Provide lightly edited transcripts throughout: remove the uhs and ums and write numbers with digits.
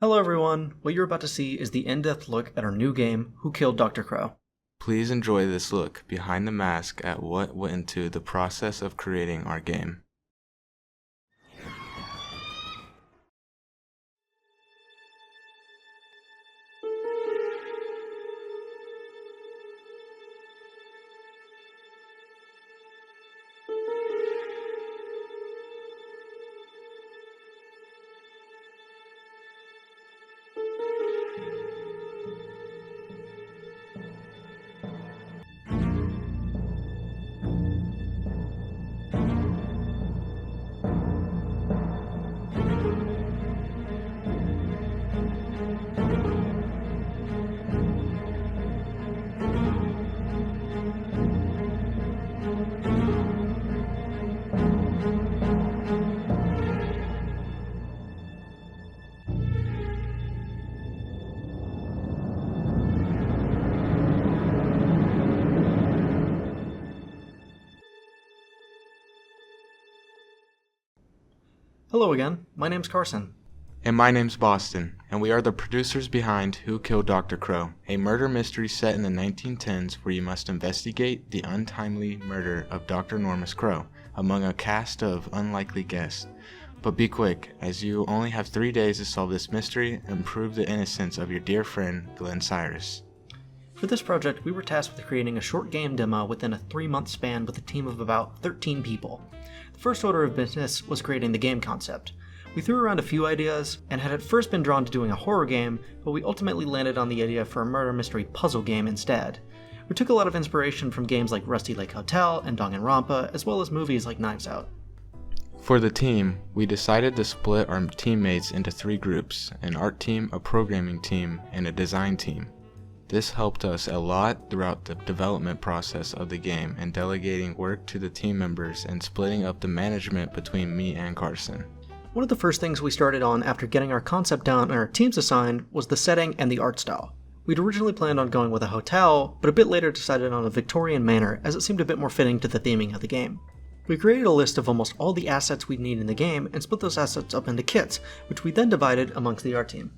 Hello everyone, what you're about to see is the in-depth look at our new game, Who Killed Dr. Crowe. Please enjoy this look behind the mask at what went into the process of creating our game. Hello again, my name's Carson. And my name's Boston, and we are the producers behind Who Killed Dr. Crowe, a murder mystery set in the 1910s where you must investigate the untimely murder of Dr. Normus Crowe among a cast of unlikely guests. But be quick, as you only have 3 days to solve this mystery and prove the innocence of your dear friend, Glenn Cyrus. For this project, we were tasked with creating a short game demo within a 3-month span with a team of about 13 people. The first order of business was creating the game concept. We threw around a few ideas, and had at first been drawn to doing a horror game, but we ultimately landed on the idea for a murder mystery puzzle game instead. We took a lot of inspiration from games like Rusty Lake Hotel and Danganronpa, as well as movies like Knives Out. For the team, we decided to split our teammates into 3 groups, an art team, a programming team, and a design team. This helped us a lot throughout the development process of the game and delegating work to the team members and splitting up the management between me and Carson. One of the first things we started on after getting our concept down and our teams assigned was the setting and the art style. We'd originally planned on going with a hotel, but a bit later decided on a Victorian manor as it seemed a bit more fitting to the theming of the game. We created a list of almost all the assets we'd need in the game and split those assets up into kits, which we then divided amongst the art team.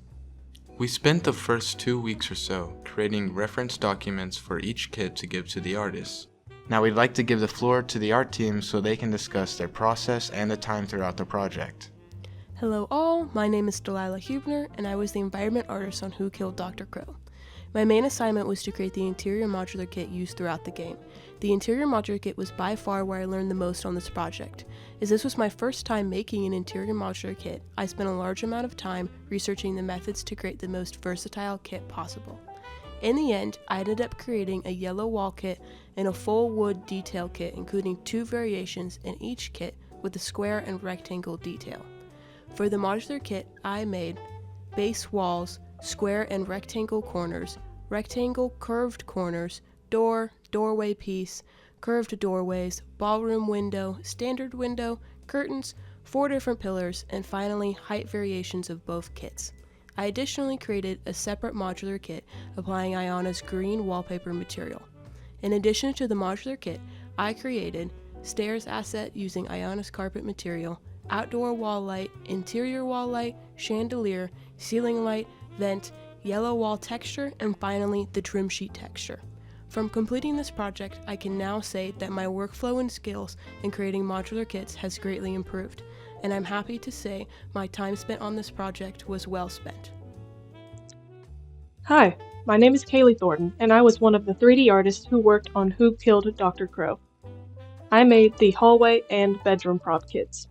We spent the first 2 weeks or so creating reference documents for each kit to give to the artists. Now we'd like to give the floor to the art team so they can discuss their process and the time throughout the project. Hello all, my name is Delilah Hubner, and I was the environment artist on Who Killed Dr. Crowe. My main assignment was to create the interior modular kit used throughout the game. The interior modular kit was by far where I learned the most on this project. As this was my first time making an interior modular kit, I spent a large amount of time researching the methods to create the most versatile kit possible. In the end, I ended up creating a yellow wall kit and a full wood detail kit, including 2 variations in each kit with a square and rectangle detail. For the modular kit, I made base walls, square and rectangle corners, rectangle curved corners, doorway piece, curved doorways, ballroom window, standard window, curtains, 4 different pillars, and finally height variations of both kits. I additionally created a separate modular kit applying Iana's green wallpaper material. In addition to the modular kit, I created stairs asset using Iana's carpet material, outdoor wall light, interior wall light, chandelier, ceiling light, vent, yellow wall texture, and finally the trim sheet texture. From completing this project, I can now say that my workflow and skills in creating modular kits has greatly improved, and I'm happy to say my time spent on this project was well spent. Hi, my name is Kaylee Thornton, and I was one of the 3D artists who worked on Who Killed Dr. Crowe. I made the hallway and bedroom prop kits.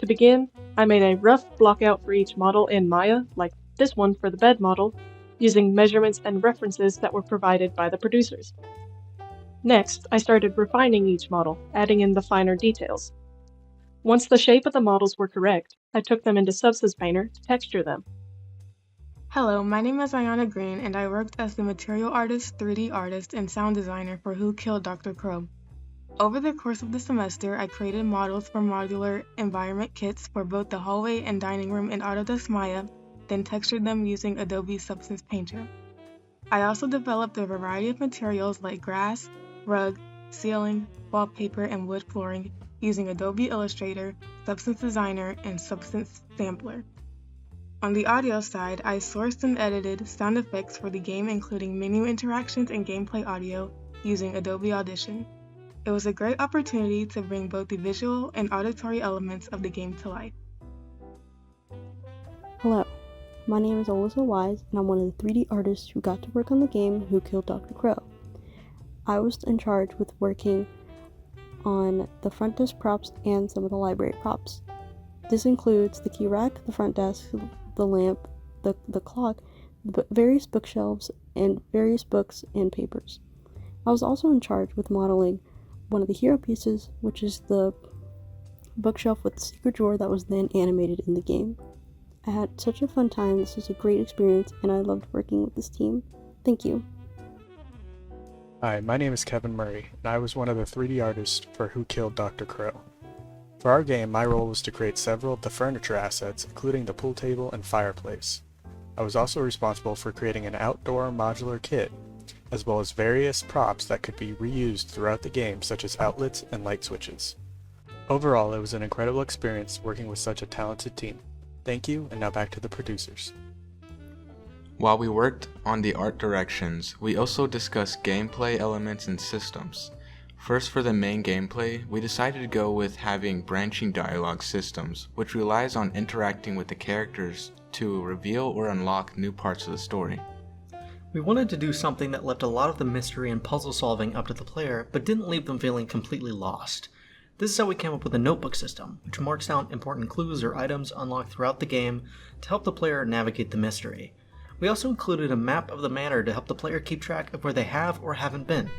To begin, I made a rough blockout for each model in Maya, like this one for the bed model, using measurements and references that were provided by the producers. Next, I started refining each model, adding in the finer details. Once the shape of the models were correct, I took them into Substance Painter to texture them. Hello, my name is Ayana Green, and I worked as the material artist, 3D artist, and sound designer for Who Killed Dr. Crowe. Over the course of the semester, I created models for modular environment kits for both the hallway and dining room in Autodesk Maya, then textured them using Adobe Substance Painter. I also developed a variety of materials like grass, rug, ceiling, wallpaper, and wood flooring using Adobe Illustrator, Substance Designer, and Substance Sampler. On the audio side, I sourced and edited sound effects for the game, including menu interactions and gameplay audio using Adobe Audition. It was a great opportunity to bring both the visual and auditory elements of the game to life. Hello, my name is Alyssa Wise, and I'm one of the 3D artists who got to work on the game Who Killed Dr. Crowe. I was in charge with working on the front desk props and some of the library props. This includes the key rack, the front desk, the lamp, the clock, various bookshelves, and various books and papers. I was also in charge with modeling one of the hero pieces, which is the bookshelf with the secret drawer that was then animated in the game. I had such a fun time. This was a great experience, and I loved working with this team. Thank you. Hi, my name is Kevin Murray, and I was one of the 3D artists for Who Killed Dr. Crowe. For our game, my role was to create several of the furniture assets, including the pool table and fireplace. I was also responsible for creating an outdoor modular kit, as well as various props that could be reused throughout the game, such as outlets and light switches. Overall, it was an incredible experience working with such a talented team. Thank you, and now back to the producers. While we worked on the art directions, we also discussed gameplay elements and systems. First, for the main gameplay, we decided to go with having branching dialogue systems, which relies on interacting with the characters to reveal or unlock new parts of the story. We wanted to do something that left a lot of the mystery and puzzle solving up to the player, but didn't leave them feeling completely lost. This is how we came up with a notebook system, which marks down important clues or items unlocked throughout the game to help the player navigate the mystery. We also included a map of the manor to help the player keep track of where they have or haven't been.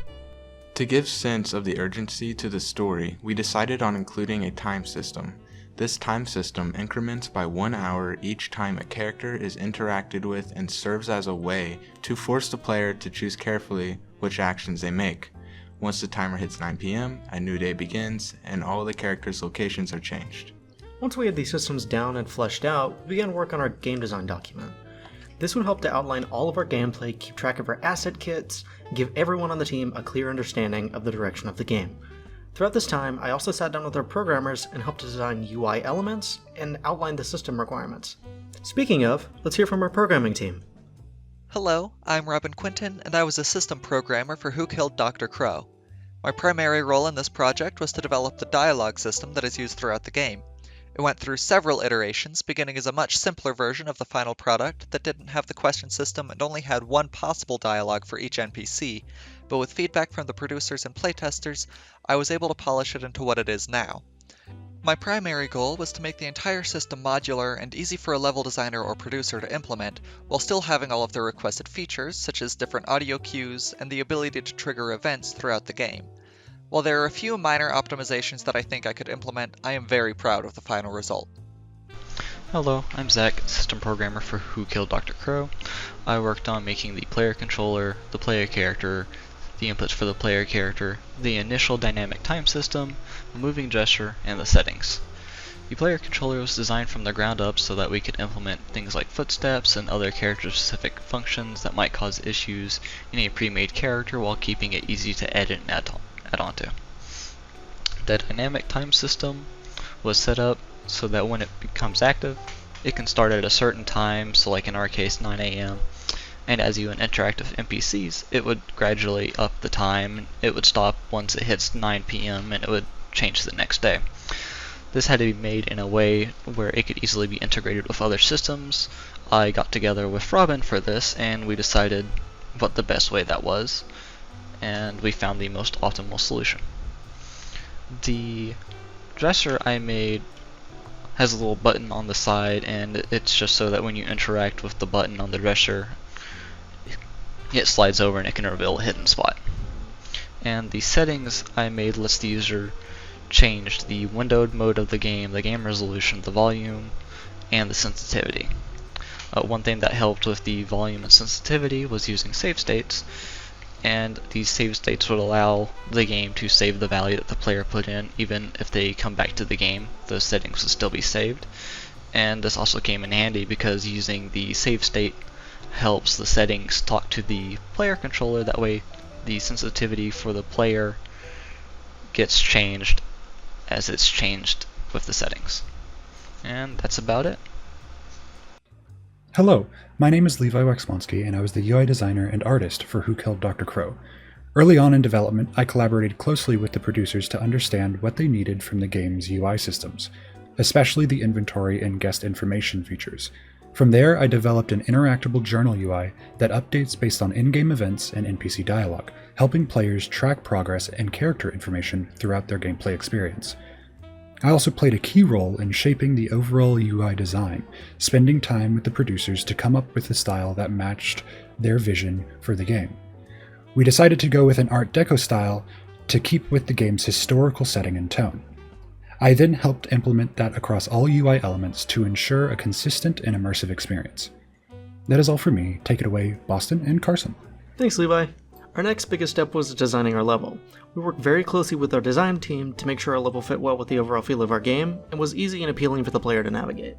To give sense of the urgency to the story, we decided on including a time system. This time system increments by 1 hour each time a character is interacted with and serves as a way to force the player to choose carefully which actions they make. Once the timer hits 9 p.m., a new day begins, and all the characters' locations are changed. Once we had these systems down and fleshed out, we began work on our game design document. This would help to outline all of our gameplay, keep track of our asset kits, and give everyone on the team a clear understanding of the direction of the game. Throughout this time, I also sat down with our programmers and helped to design UI elements and outline the system requirements. Speaking of, let's hear from our programming team. Hello, I'm Robin Quinton, and I was a system programmer for Who Killed Dr. Crowe. My primary role in this project was to develop the dialogue system that is used throughout the game. It went through several iterations, beginning as a much simpler version of the final product that didn't have the question system and only had one possible dialogue for each NPC, but with feedback from the producers and playtesters, I was able to polish it into what it is now. My primary goal was to make the entire system modular and easy for a level designer or producer to implement, while still having all of the requested features, such as different audio cues and the ability to trigger events throughout the game. While there are a few minor optimizations that I think I could implement, I am very proud of the final result. Hello, I'm Zach, system programmer for Who Killed Dr. Crowe. I worked on making the player controller, the player character, the inputs for the player character, the initial dynamic time system, the moving gesture, and the settings. The player controller was designed from the ground up so that we could implement things like footsteps and other character-specific functions that might cause issues in a pre-made character while keeping it easy to edit and add onto. The dynamic time system was set up so that when it becomes active, it can start at a certain time, so like in our case 9 a.m., and as you interact with NPCs, it would gradually up the time. It would stop once it hits 9 p.m. and it would change the next day. This had to be made in a way where it could easily be integrated with other systems. I got together with Robin for this and we decided what the best way that was, and we found the most optimal solution. The dresser I made has a little button on the side, and it's just so that when you interact with the button on the dresser, it slides over and it can reveal a hidden spot. And the settings I made lets the user change the windowed mode of the game resolution, the volume, and the sensitivity. One thing that helped with the volume and sensitivity was using save states, and these save states would allow the game to save the value that the player put in. Even if they come back to the game, those settings would still be saved. And this also came in handy because using the save state helps the settings talk to the player controller. That way the sensitivity for the player gets changed as it's changed with the settings. And that's about it. Hello, my name is Levi Wexmonski, and I was the UI designer and artist for Who Killed Dr. Crowe. Early on in development, I collaborated closely with the producers to understand what they needed from the game's UI systems, especially the inventory and guest information features. From there, I developed an interactable journal UI that updates based on in-game events and NPC dialogue, helping players track progress and character information throughout their gameplay experience. I also played a key role in shaping the overall UI design, spending time with the producers to come up with a style that matched their vision for the game. We decided to go with an Art Deco style to keep with the game's historical setting and tone. I then helped implement that across all UI elements to ensure a consistent and immersive experience. That is all for me. Take it away, Boston and Carson. Thanks, Levi. Our next biggest step was designing our level. We worked very closely with our design team to make sure our level fit well with the overall feel of our game and was easy and appealing for the player to navigate.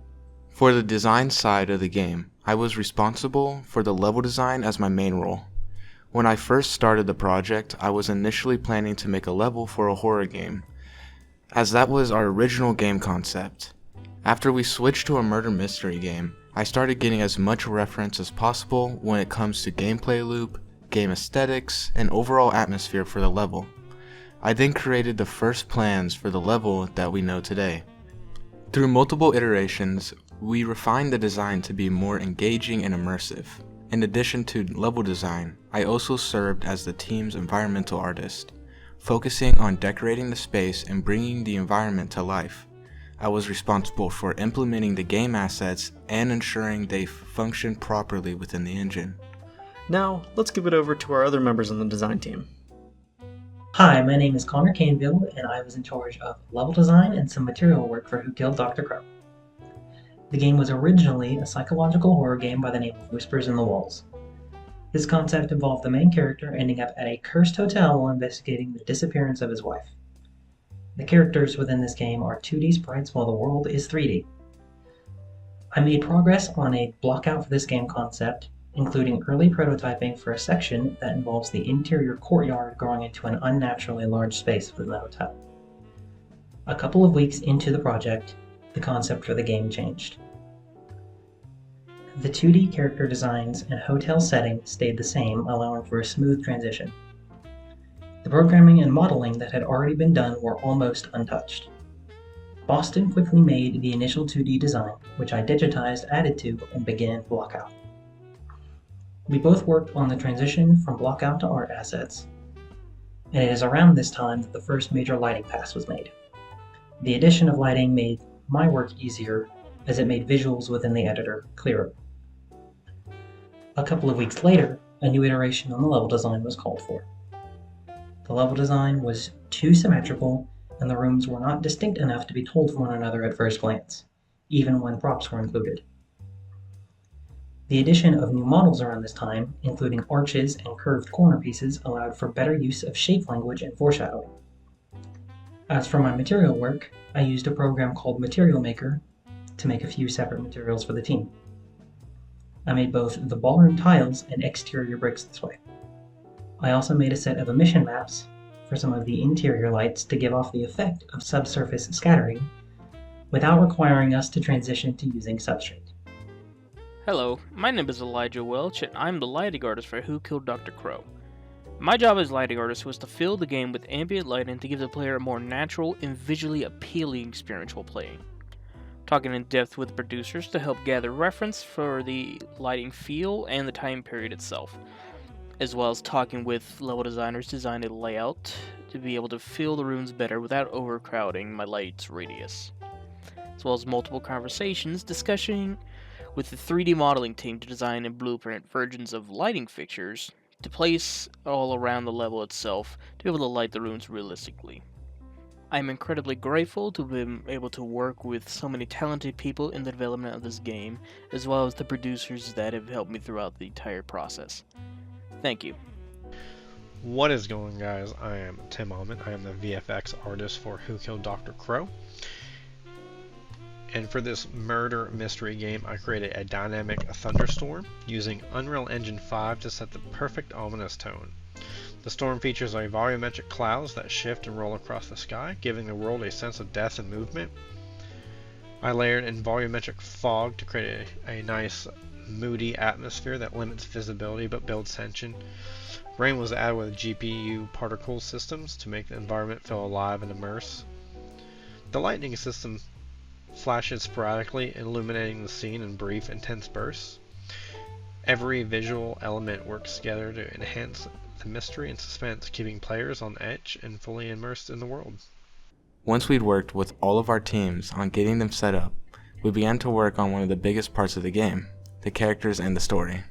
For the design side of the game, I was responsible for the level design as my main role. When I first started the project, I was initially planning to make a level for a horror game, as that was our original game concept. After we switched to a murder mystery game, I started getting as much reference as possible when it comes to gameplay loop, game aesthetics, and overall atmosphere for the level. I then created the first plans for the level that we know today. Through multiple iterations, we refined the design to be more engaging and immersive. In addition to level design, I also served as the team's environmental artist, focusing on decorating the space and bringing the environment to life. I was responsible for implementing the game assets and ensuring they function properly within the engine. Now, let's give it over to our other members on the design team. Hi, my name is Connor Caneville, and I was in charge of level design and some material work for Who Killed Dr. Crowe. The game was originally a psychological horror game by the name of Whispers in the Walls. This concept involved the main character ending up at a cursed hotel while investigating the disappearance of his wife. The characters within this game are 2D sprites while the world is 3D. I made progress on a blockout for this game concept, including early prototyping for a section that involves the interior courtyard growing into an unnaturally large space within the hotel. A couple of weeks into the project, the concept for the game changed. The 2D character designs and hotel setting stayed the same, allowing for a smooth transition. The programming and modeling that had already been done were almost untouched. Boston quickly made the initial 2D design, which I digitized, added to, and began blockout. We both worked on the transition from blockout to art assets, and it is around this time that the first major lighting pass was made. The addition of lighting made my work easier, as it made visuals within the editor clearer. A couple of weeks later, a new iteration on the level design was called for. The level design was too symmetrical, and the rooms were not distinct enough to be told from one another at first glance, even when props were included. The addition of new models around this time, including arches and curved corner pieces, allowed for better use of shape language and foreshadowing. As for my material work, I used a program called Material Maker to make a few separate materials for the team. I made both the ballroom tiles and exterior bricks this way. I also made a set of emission maps for some of the interior lights to give off the effect of subsurface scattering without requiring us to transition to using substrate. Hello, my name is Elijah Welch, and I'm the lighting artist for Who Killed Dr. Crowe. My job as lighting artist was to fill the game with ambient lighting to give the player a more natural and visually appealing experience while playing. Talking in depth with producers to help gather reference for the lighting feel and the time period itself, as well as talking with level designers to design a layout to be able to fill the rooms better without overcrowding my light's radius, as well as multiple conversations discussing with the 3D modeling team to design and blueprint versions of lighting fixtures to place all around the level itself to be able to light the rooms realistically. I'm incredibly grateful to have been able to work with so many talented people in the development of this game, as well as the producers that have helped me throughout the entire process. Thank you. What is going on, guys? I am Tim Almond. I am the VFX artist for Who Killed Dr. Crowe. And for this murder mystery game, I created a dynamic thunderstorm using Unreal Engine 5 to set the perfect ominous tone. The storm features a volumetric clouds that shift and roll across the sky, giving the world a sense of death and movement. I layered in volumetric fog to create a nice moody atmosphere that limits visibility but builds tension. Rain was added with GPU particle systems to make the environment feel alive and immerse. The lightning system flashes sporadically, illuminating the scene in brief, intense bursts. Every visual element works together to enhance the mystery and suspense, keeping players on edge and fully immersed in the world. Once we'd worked with all of our teams on getting them set up, we began to work on one of the biggest parts of the game, the characters and the story.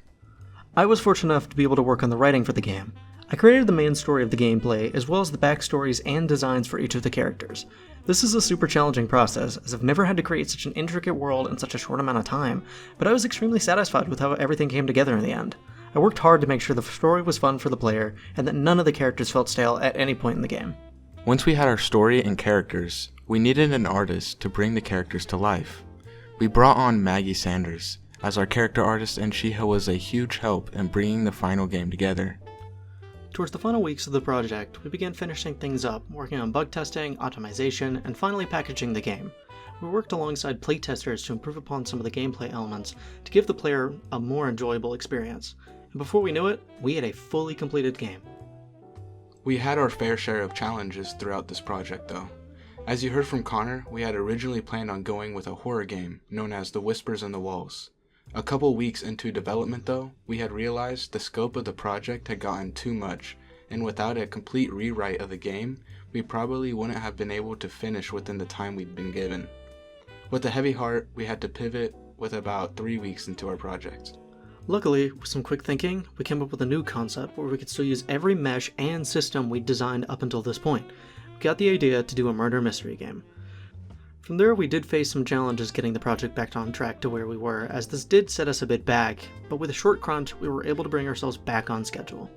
I was fortunate enough to be able to work on the writing for the game. I created the main story of the gameplay, as well as the backstories and designs for each of the characters. This is a super challenging process, as I've never had to create such an intricate world in such a short amount of time, but I was extremely satisfied with how everything came together in the end. I worked hard to make sure the story was fun for the player, and that none of the characters felt stale at any point in the game. Once we had our story and characters, we needed an artist to bring the characters to life. We brought on Maggie Sanders as our character artist, and she was a huge help in bringing the final game together. Towards the final weeks of the project, we began finishing things up, working on bug testing, optimization, and finally packaging the game. We worked alongside playtesters to improve upon some of the gameplay elements to give the player a more enjoyable experience. And before we knew it, we had a fully completed game. We had our fair share of challenges throughout this project though. As you heard from Connor, we had originally planned on going with a horror game known as The Whispers in the Walls. A couple weeks into development though, we had realized the scope of the project had gotten too much, and without a complete rewrite of the game, we probably wouldn't have been able to finish within the time we'd been given. With a heavy heart, we had to pivot with about 3 weeks into our project. Luckily, with some quick thinking, we came up with a new concept where we could still use every mesh and system we'd designed up until this point. We got the idea to do a murder mystery game. From there, we did face some challenges getting the project back on track to where we were, as this did set us a bit back, but with a short crunch, we were able to bring ourselves back on schedule.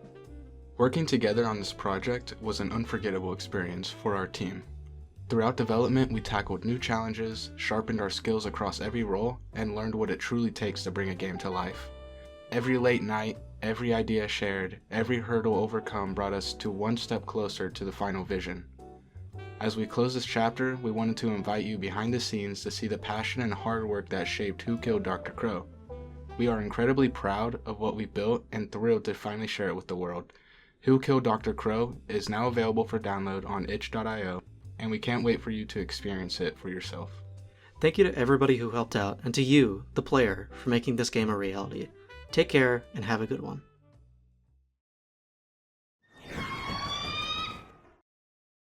Working together on this project was an unforgettable experience for our team. Throughout development, we tackled new challenges, sharpened our skills across every role, and learned what it truly takes to bring a game to life. Every late night, every idea shared, every hurdle overcome brought us to one step closer to the final vision. As we close this chapter, we wanted to invite you behind the scenes to see the passion and hard work that shaped Who Killed Dr. Crowe. We are incredibly proud of what we built and thrilled to finally share it with the world. Who Killed Dr. Crowe is now available for download on itch.io, and we can't wait for you to experience it for yourself. Thank you to everybody who helped out, and to you, the player, for making this game a reality. Take care, and have a good one.